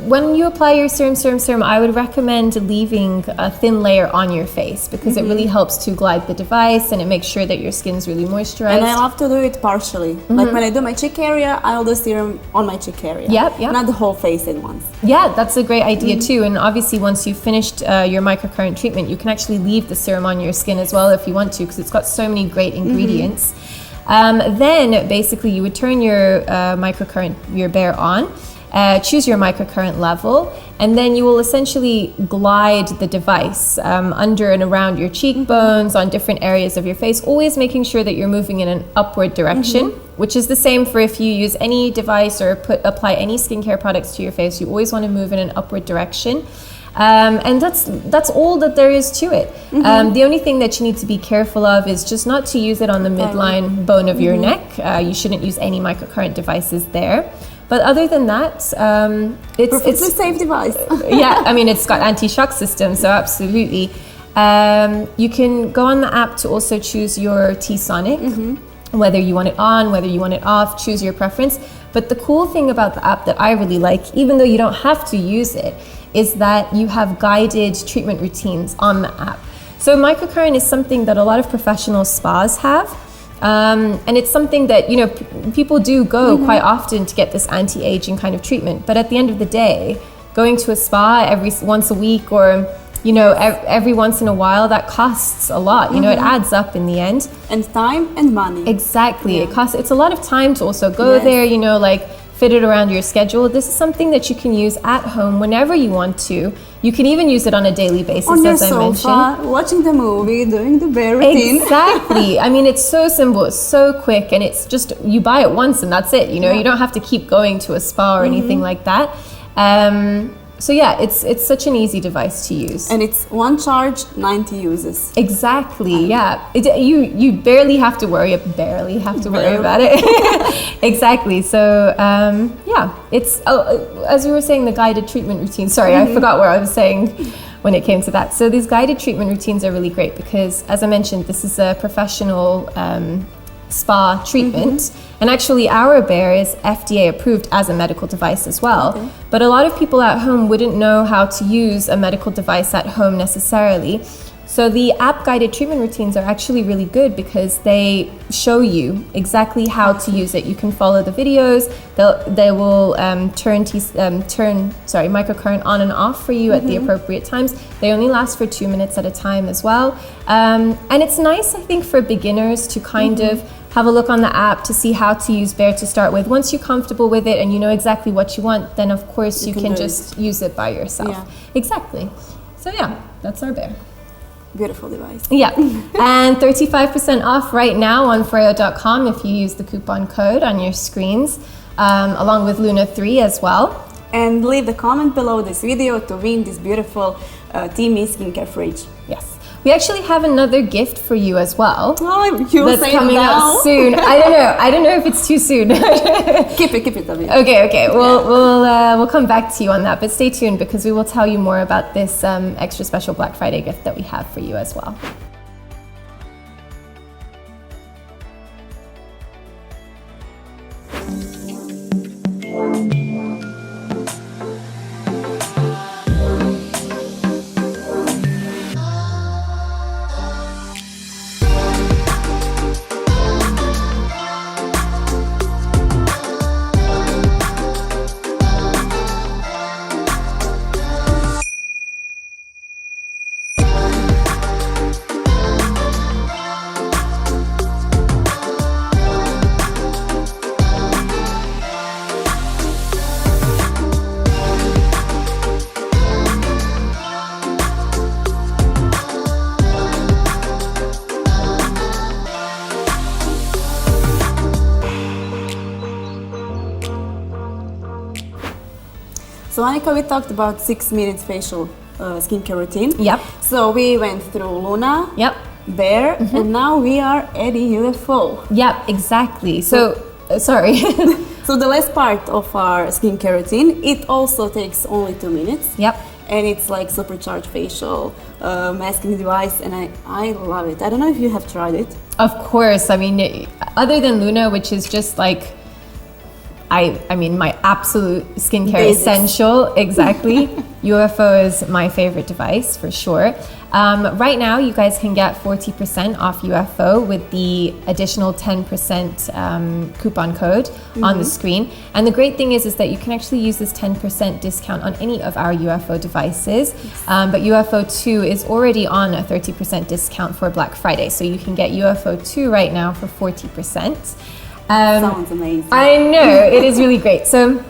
[SPEAKER 2] when you apply your serum, I would recommend leaving a thin layer on your face because it really helps to glide the device and it makes sure that your skin's really moisturized.
[SPEAKER 1] And I love to do it partially. Like when I do my cheek area, I'll do serum on my cheek area.
[SPEAKER 2] Yep.
[SPEAKER 1] Not the whole face at once.
[SPEAKER 2] Yeah, that's a great idea too. And obviously, once you've finished your microcurrent treatment, you can actually leave the serum on your skin as well if you want to, because it's got so many great ingredients. Then, basically, you would turn your your Bare on. Choose your microcurrent level, and then you will essentially glide the device under and around your cheekbones, on different areas of your face, always making sure that you're moving in an upward direction, which is the same for if you use any device or apply any skincare products to your face. You always want to move in an upward direction. And that's all that there is to it. The only thing that you need to be careful of is just not to use it on the midline bone of your neck. You shouldn't use any microcurrent devices there. But other than that, it's a
[SPEAKER 1] safe device.
[SPEAKER 2] Yeah, I mean, it's got anti-shock system, so absolutely. You can go on the app to also choose your T-Sonic, whether you want it on, whether you want it off, choose your preference. But the cool thing about the app that I really like, even though you don't have to use it, is that you have guided treatment routines on the app. So microcurrent is something that a lot of professional spas have. And it's something that, you know, people do go quite often to get this anti-aging kind of treatment. But at the end of the day, going to a spa once a week or, you know, every once in a while, that costs a lot. You know, it adds up in the end.
[SPEAKER 1] And time and money.
[SPEAKER 2] Exactly. It's a lot of time to also go there, you know, like fit it around your schedule. This is something that you can use at home whenever you want to. You can even use it on a daily basis,
[SPEAKER 1] on your
[SPEAKER 2] as I
[SPEAKER 1] sofa,
[SPEAKER 2] mentioned.
[SPEAKER 1] watching the movie, doing the bare routine.
[SPEAKER 2] Exactly. I mean, it's so simple, it's so quick, and it's just, you buy it once and that's it. You know, you don't have to keep going to a spa or anything like that. So yeah, it's such an easy device to use.
[SPEAKER 1] And it's one charge, 90 uses.
[SPEAKER 2] Exactly, yeah. You barely have to worry about it. Exactly. So yeah, it's as we were saying, the guided treatment routine. Sorry, I forgot what I was saying when it came to that. So these guided treatment routines are really great because, as I mentioned, this is a professional spa treatment. And actually our Bear is FDA approved as a medical device as well. But a lot of people at home wouldn't know how to use a medical device at home necessarily. So the app guided treatment routines are actually really good because they show you exactly how to use it. You can follow the videos. They will turn microcurrent on and off for you at the appropriate times. They only last for 2 minutes at a time as well. And it's nice, I think, for beginners to kind of have a look on the app to see how to use Bear to start with. Once you're comfortable with it and you know exactly what you want, then of course you can just use it by yourself. Exactly. So yeah, that's our Bear.
[SPEAKER 1] Beautiful device.
[SPEAKER 2] Yeah, and 35% off right now on FOREO.com if you use the coupon code on your screens, along with Luna 3 as well.
[SPEAKER 1] And leave the comment below this video to win this beautiful Teamy skincare fridge.
[SPEAKER 2] Yes. We actually have another gift for you as well.
[SPEAKER 1] Oh, you'll
[SPEAKER 2] that's
[SPEAKER 1] say
[SPEAKER 2] coming out soon. I don't know if it's too soon.
[SPEAKER 1] Keep it a bit.
[SPEAKER 2] Okay. We'll come back to you on that, but stay tuned because we will tell you more about this extra special Black Friday gift that we have for you as well.
[SPEAKER 1] So Anika, we talked about 6 minutes facial skincare routine.
[SPEAKER 2] Yep.
[SPEAKER 1] So we went through Luna, Bear, and now we are adding UFO.
[SPEAKER 2] Yep, exactly. So, sorry.
[SPEAKER 1] So the last part of our skincare routine, it also takes only 2 minutes.
[SPEAKER 2] Yep.
[SPEAKER 1] And it's like supercharged facial masking device, and I love it. I don't know if you have tried it.
[SPEAKER 2] Of course. I mean, other than Luna, which is just like, I mean, my absolute skincare essential, exactly. UFO is my favorite device for sure. Right now, you guys can get 40% off UFO with the additional 10% coupon code on the screen. And the great thing is that you can actually use this 10% discount on any of our UFO devices. But UFO 2 is already on a 30% discount for Black Friday. So you can get UFO 2 right now for 40%.
[SPEAKER 1] Sounds amazing.
[SPEAKER 2] I know, it is really great. So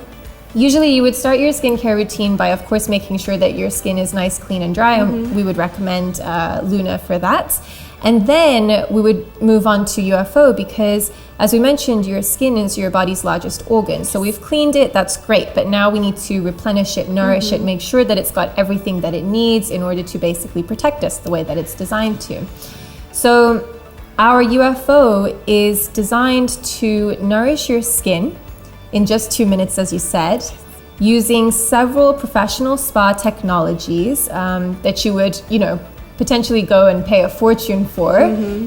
[SPEAKER 2] usually you would start your skincare routine by, of course, making sure that your skin is nice, clean, and dry. And we would recommend Luna for that. And then we would move on to UFO because, as we mentioned, your skin is your body's largest organ. So we've cleaned it, that's great. But now we need to replenish it, nourish it, make sure that it's got everything that it needs in order to basically protect us the way that it's designed to. So our UFO is designed to nourish your skin in just 2 minutes, as you said, using several professional spa technologies that you would, potentially go and pay a fortune for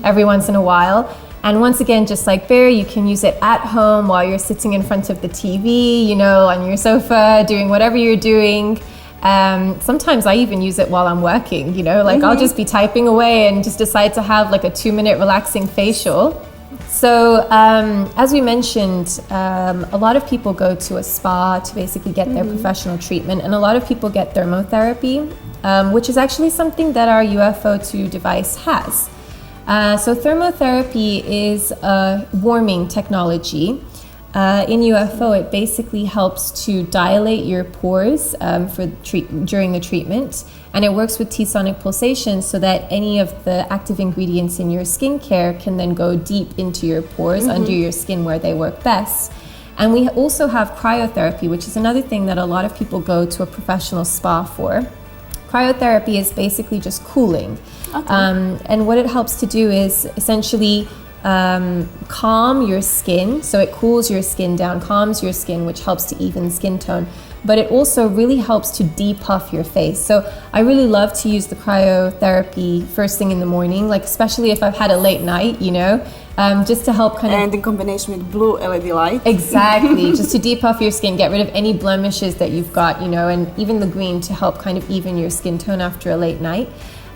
[SPEAKER 2] every once in a while. And once again, just like Bear, you can use it at home while you're sitting in front of the TV, you know, on your sofa, doing whatever you're doing. Sometimes I even use it while I'm working, you know, like I'll just be typing away and just decide to have like a 2-minute relaxing facial. So as we mentioned, a lot of people go to a spa to basically get their professional treatment, and a lot of people get thermotherapy, which is actually something that our UFO2 device has. So thermotherapy is a warming technology. In UFO, it basically helps to dilate your pores during the treatment, and it works with T-sonic pulsations so that any of the active ingredients in your skincare can then go deep into your pores under your skin where they work best. And we also have cryotherapy, which is another thing that a lot of people go to a professional spa for. Cryotherapy is basically just cooling. And what it helps to do is essentially calm your skin. So it cools your skin down, calms your skin, which helps to even skin tone. But it also really helps to depuff your face. So I really love to use the cryotherapy first thing in the morning, like especially if I've had a late night, you know, just to help kind of...
[SPEAKER 1] And in combination with blue LED light.
[SPEAKER 2] Exactly, just to depuff your skin, get rid of any blemishes that you've got, you know, and even the green to help kind of even your skin tone after a late night.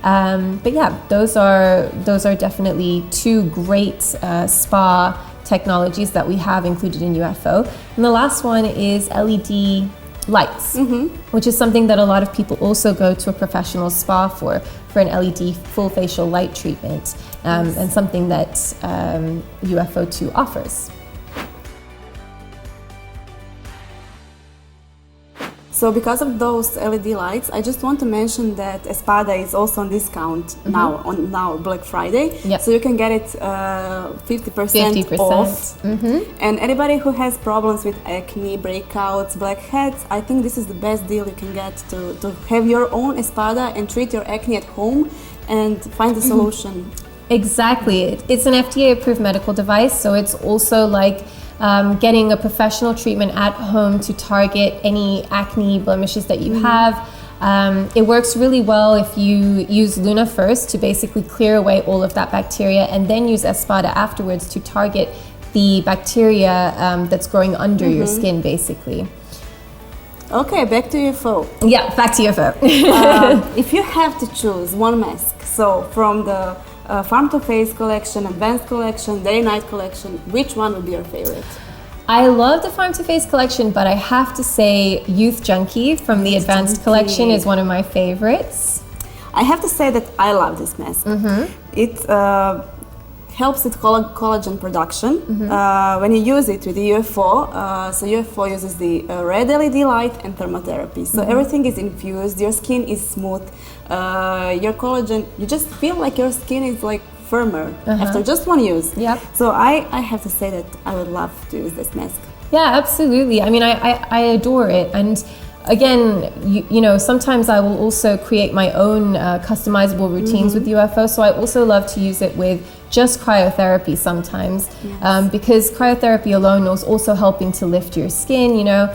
[SPEAKER 2] But yeah, those are definitely two great spa technologies that we have included in UFO. And the last one is LED lights, which is something that a lot of people also go to a professional spa for an LED full facial light treatment, and something that UFO2 offers.
[SPEAKER 1] So because of those LED lights, I just want to mention that Espada is also on discount now on Black Friday.
[SPEAKER 2] Yep.
[SPEAKER 1] So you can get it 50% off. And anybody who has problems with acne, breakouts, blackheads, I think this is the best deal you can get to have your own Espada and treat your acne at home and find a solution.
[SPEAKER 2] Exactly. It's an FDA-approved medical device, so it's also like getting a professional treatment at home to target any acne blemishes that you have. It works really well if you use Luna first to basically clear away all of that bacteria, and then use Espada afterwards to target the bacteria that's growing under your skin, basically.
[SPEAKER 1] Okay, back to UFO.
[SPEAKER 2] Yeah, back to UFO.
[SPEAKER 1] If you have to choose one mask, so from the Farm to Face collection, Advanced collection, Day-Night collection, which one would be your favorite?
[SPEAKER 2] I love the Farm to Face collection, but I have to say Youth Junkie from the Advanced collection is one of my favorites.
[SPEAKER 1] I have to say that I love this mask. It helps with collagen production when you use it with the UFO. So UFO uses the red LED light and thermotherapy. So everything is infused, your skin is smooth, your collagen, you just feel like your skin is like firmer after just one use.
[SPEAKER 2] Yep.
[SPEAKER 1] So I have to say that I would love to use this mask.
[SPEAKER 2] Yeah, absolutely. I mean, I adore it. And again, you know, sometimes I will also create my own customizable routines with UFO. So I also love to use it with just cryotherapy sometimes, because cryotherapy alone is also helping to lift your skin, you know.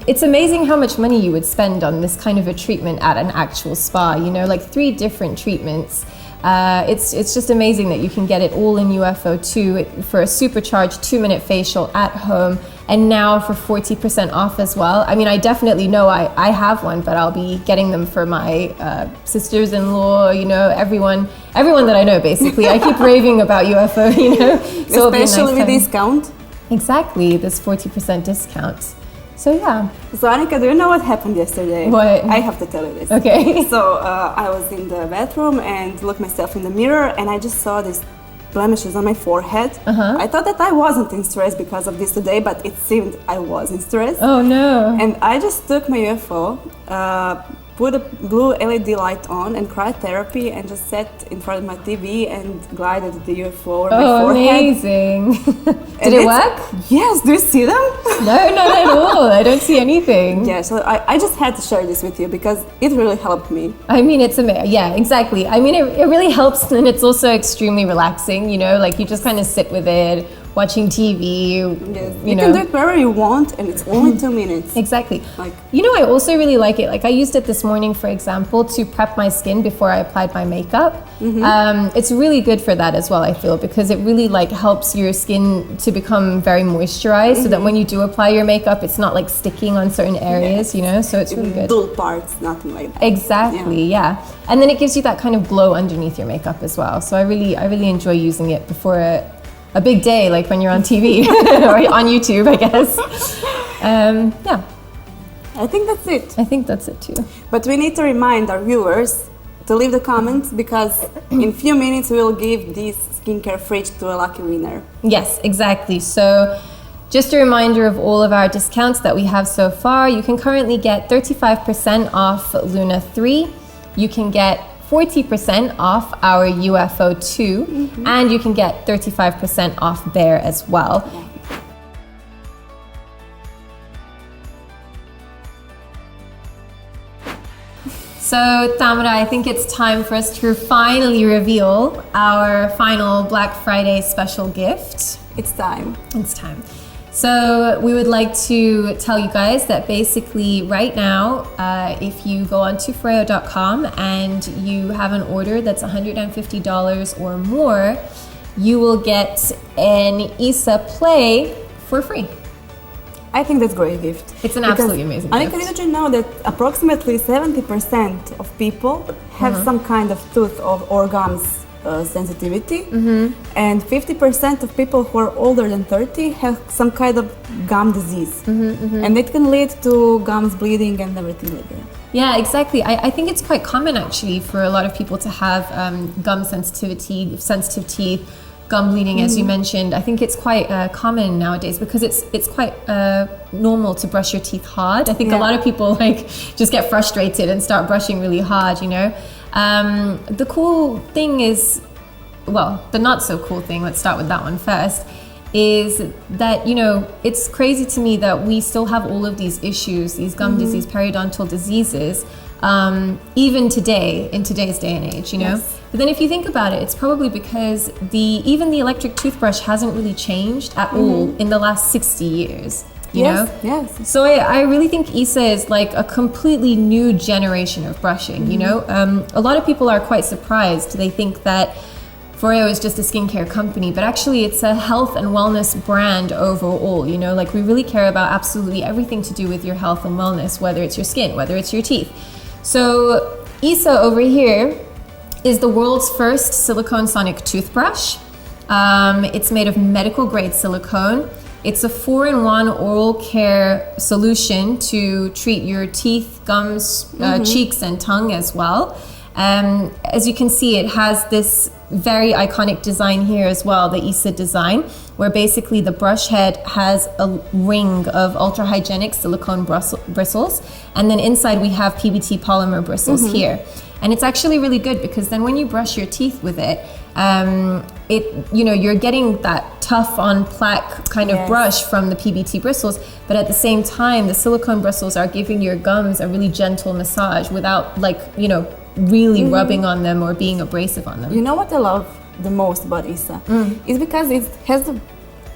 [SPEAKER 2] It's amazing how much money you would spend on this kind of a treatment at an actual spa, you know, like 3 different treatments. It's just amazing that you can get it all in UFO2 for a supercharged 2-minute facial at home, and now for 40% off as well. I mean, I definitely know I have one, but I'll be getting them for my sisters-in-law, you know, everyone that I know, basically. I keep raving about UFO, you know. So
[SPEAKER 1] especially with discount.
[SPEAKER 2] Exactly, this 40% discount. So yeah.
[SPEAKER 1] So Anika, do you know what happened yesterday?
[SPEAKER 2] What?
[SPEAKER 1] I have to tell you this.
[SPEAKER 2] Okay.
[SPEAKER 1] So I was in the bathroom and looked myself in the mirror, and I just saw these blemishes on my forehead. I thought that I wasn't in stress because of this today, but it seemed I was in stress.
[SPEAKER 2] Oh no.
[SPEAKER 1] And I just took my UFO, put a blue LED light on and cryotherapy, and just sat in front of my TV and glided the UFO over my forehead.
[SPEAKER 2] Amazing. Did it work?
[SPEAKER 1] Yes, do you see them?
[SPEAKER 2] No, not at all. I don't see anything.
[SPEAKER 1] Yeah, so I just had to share this with you because it really helped me.
[SPEAKER 2] I mean, it's amazing. Yeah, exactly. I mean, it really helps, and it's also extremely relaxing, you know, like you just kind of sit with it watching TV.
[SPEAKER 1] Yes. You can do it wherever you want, and it's only 2 minutes.
[SPEAKER 2] Exactly.
[SPEAKER 1] Like,
[SPEAKER 2] I also really like it. Like I used it this morning, for example, to prep my skin before I applied my makeup. It's really good for that as well, I feel, because it really like helps your skin to become very moisturized, so that when you do apply your makeup, it's not like sticking on certain areas, so it's really good.
[SPEAKER 1] Dull parts, nothing like that.
[SPEAKER 2] Exactly, yeah. And then it gives you that kind of glow underneath your makeup as well. So I really enjoy using it before a big day, like when you're on TV or on YouTube, I guess. Yeah.
[SPEAKER 1] I think that's it.
[SPEAKER 2] I think that's it too.
[SPEAKER 1] But we need to remind our viewers to leave the comments, because in few minutes we will give this skincare fridge to a lucky winner.
[SPEAKER 2] Yes, exactly. So just a reminder of all of our discounts that we have so far. You can currently get 35% off Luna 3. You can get 40% off our UFO 2, and you can get 35% off Bear as well. So, Tamara, I think it's time for us to finally reveal our final Black Friday special gift.
[SPEAKER 1] It's time.
[SPEAKER 2] It's time. So we would like to tell you guys that basically right now, if you go onto FOREO.com and you have an order that's $150 or more, you will get an ISSA Play for free.
[SPEAKER 1] I think that's a great gift.
[SPEAKER 2] It's an absolutely amazing gift.
[SPEAKER 1] Anika, did you know that approximately 70% of people have some kind of tooth or gums sensitivity, and 50% of people who are older than 30 have some kind of gum disease, and it can lead to gums bleeding and everything like that.
[SPEAKER 2] Yeah, exactly. I think it's quite common actually for a lot of people to have gum sensitivity, sensitive teeth, gum bleeding, as you mentioned. I think it's quite common nowadays because it's quite normal to brush your teeth hard. I think a lot of people like just get frustrated and start brushing really hard, The cool thing is, well, the not so cool thing, let's start with that one first, is that, it's crazy to me that we still have all of these issues, these gum disease, periodontal diseases, even today, in today's day and age,
[SPEAKER 1] Yes.
[SPEAKER 2] But then if you think about it, it's probably because even the electric toothbrush hasn't really changed at all in the last 60 years. You know?
[SPEAKER 1] Yes.
[SPEAKER 2] So I really think ISSA is like a completely new generation of brushing, A lot of people are quite surprised. They think that FOREO is just a skincare company, but actually it's a health and wellness brand overall, Like we really care about absolutely everything to do with your health and wellness, whether it's your skin, whether it's your teeth. So ISSA over here is the world's first silicone sonic toothbrush. It's made of medical grade silicone. It's a 4-in-1 oral care solution to treat your teeth, gums, cheeks, and tongue as well. As you can see, it has this very iconic design here as well, the ISSA design, where basically the brush head has a ring of ultra hygienic silicone bristles, and then inside we have PBT polymer bristles here. And it's actually really good because then when you brush your teeth with it, you're getting that tough on plaque kind of brush from the PBT bristles, but at the same time, the silicone bristles are giving your gums a really gentle massage without really rubbing on them or being abrasive on them.
[SPEAKER 1] You know what I love the most about ISSA? It's because it has the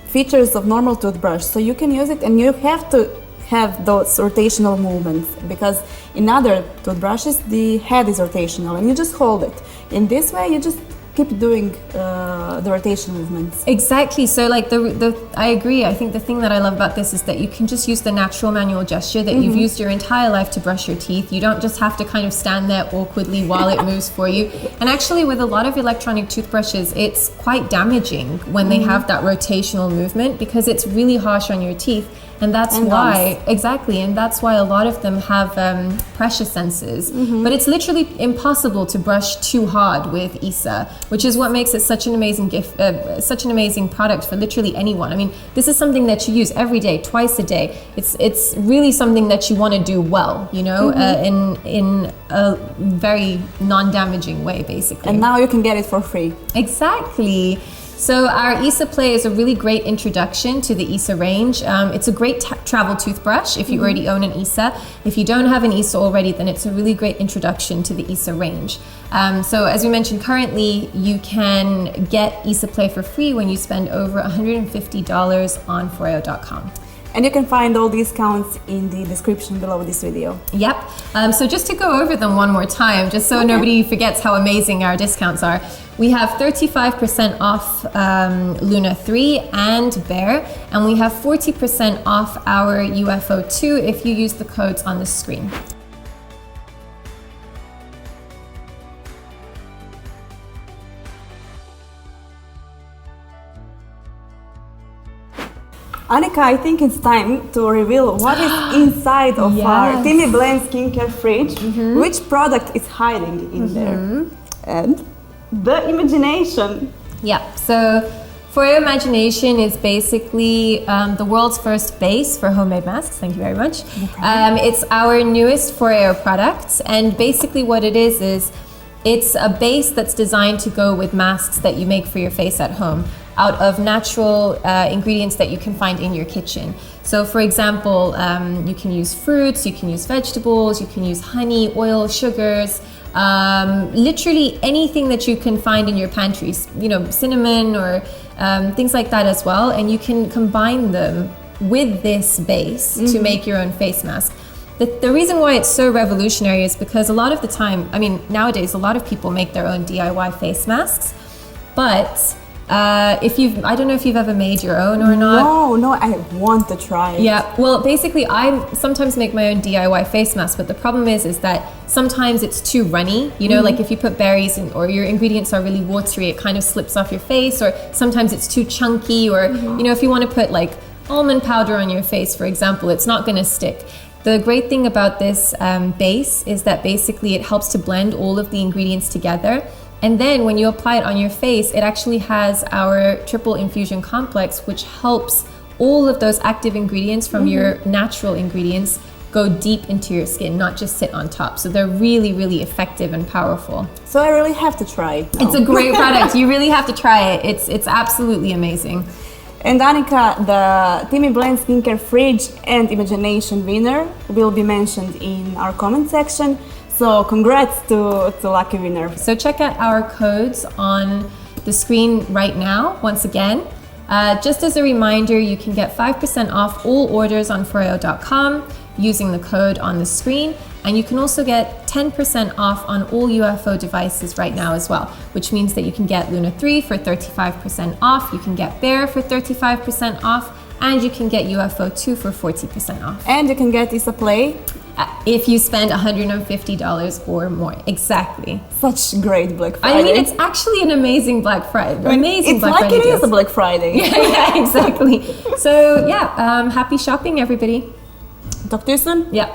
[SPEAKER 1] features of normal toothbrush, so you can use it and you have to have those rotational movements, because in other toothbrushes the head is rotational and you just hold it. In this way you just keep doing the rotation movements. Exactly.
[SPEAKER 2] So I agree. I think the thing that I love about this is that you can just use the natural manual gesture that you've used your entire life to brush your teeth. You don't just have to kind of stand there awkwardly while it moves for you. And actually with a lot of electronic toothbrushes, it's quite damaging when they have that rotational movement because it's really harsh on your teeth. And that's why, exactly, and that's why a lot of them have pressure sensors. But it's literally impossible to brush too hard with ISSA, which is what makes it such an amazing gift, such an amazing product for literally anyone. I mean, this is something that you use every day, twice a day. It's really something that you want to do well, in a very non-damaging way, basically.
[SPEAKER 1] And now you can get it for free.
[SPEAKER 2] Exactly. So our ISSA Play is a really great introduction to the ISSA range. It's a great travel toothbrush if you already own an ISSA. If you don't have an ISSA already, then it's a really great introduction to the ISSA range. So as we mentioned, currently you can get ISSA Play for free when you spend over $150 on FOREO.com.
[SPEAKER 1] And you can find all discounts in the description below this video.
[SPEAKER 2] Yep. So just to go over them one more time, just so nobody forgets how amazing our discounts are. We have 35% off Luna 3 and Bear, and we have 40% off our UFO 2 if you use the codes on the screen.
[SPEAKER 1] Anika, I think it's time to reveal what is inside of our Timmy Blend skincare fridge, which product is hiding in there, and the imagination.
[SPEAKER 2] Yeah, so FOREO Imagination is basically the world's first base for homemade masks. Thank you very much. It's our newest FOREO product, and basically what it is it's a base that's designed to go with masks that you make for your face at home, out of natural ingredients that you can find in your kitchen. So for example, you can use fruits, you can use vegetables, you can use honey, oil, sugars, literally anything that you can find in your pantries, you know, cinnamon or things like that as well. And you can combine them with this base to make your own face mask. The reason why it's so revolutionary is because a lot of the time, I mean, nowadays a lot of people make their own DIY face masks, but I don't know if you've ever made your own or not.
[SPEAKER 1] No, I want to try it.
[SPEAKER 2] Yeah, well, basically, I sometimes make my own DIY face mask, but the problem is that sometimes it's too runny. You know, like if you put berries in, or your ingredients are really watery, it kind of slips off your face, or sometimes it's too chunky, or, you know, if you want to put like almond powder on your face, for example, it's not going to stick. The great thing about this base is that basically it helps to blend all of the ingredients together. And then when you apply it on your face, it actually has our triple infusion complex, which helps all of those active ingredients from your natural ingredients go deep into your skin, not just sit on top. So they're really, really effective and powerful.
[SPEAKER 1] So I really have to try it now.
[SPEAKER 2] It's a great product. You really have to try it. It's absolutely amazing.
[SPEAKER 1] And Anika, the Timmy Blend Skincare Fridge and Imagination winner will be mentioned in our comment section. So congrats to lucky winner.
[SPEAKER 2] So check out our codes on the screen right now, once again. Just as a reminder, you can get 5% off all orders on FOREO.com using the code on the screen. And you can also get 10% off on all UFO devices right now as well, which means that you can get Luna 3 for 35% off, you can get Bear for 35% off, and you can get UFO 2 for 40% off.
[SPEAKER 1] And you can get ISSA Play
[SPEAKER 2] if you spend $150 or more. Exactly.
[SPEAKER 1] Such great Black Friday.
[SPEAKER 2] I mean, it's actually an amazing Black Friday.
[SPEAKER 1] It's
[SPEAKER 2] Black
[SPEAKER 1] like
[SPEAKER 2] Friday
[SPEAKER 1] it
[SPEAKER 2] deals.
[SPEAKER 1] is a Black Friday.
[SPEAKER 2] Yeah, exactly. So yeah, happy shopping, everybody.
[SPEAKER 1] Talk to you soon.
[SPEAKER 2] Yeah.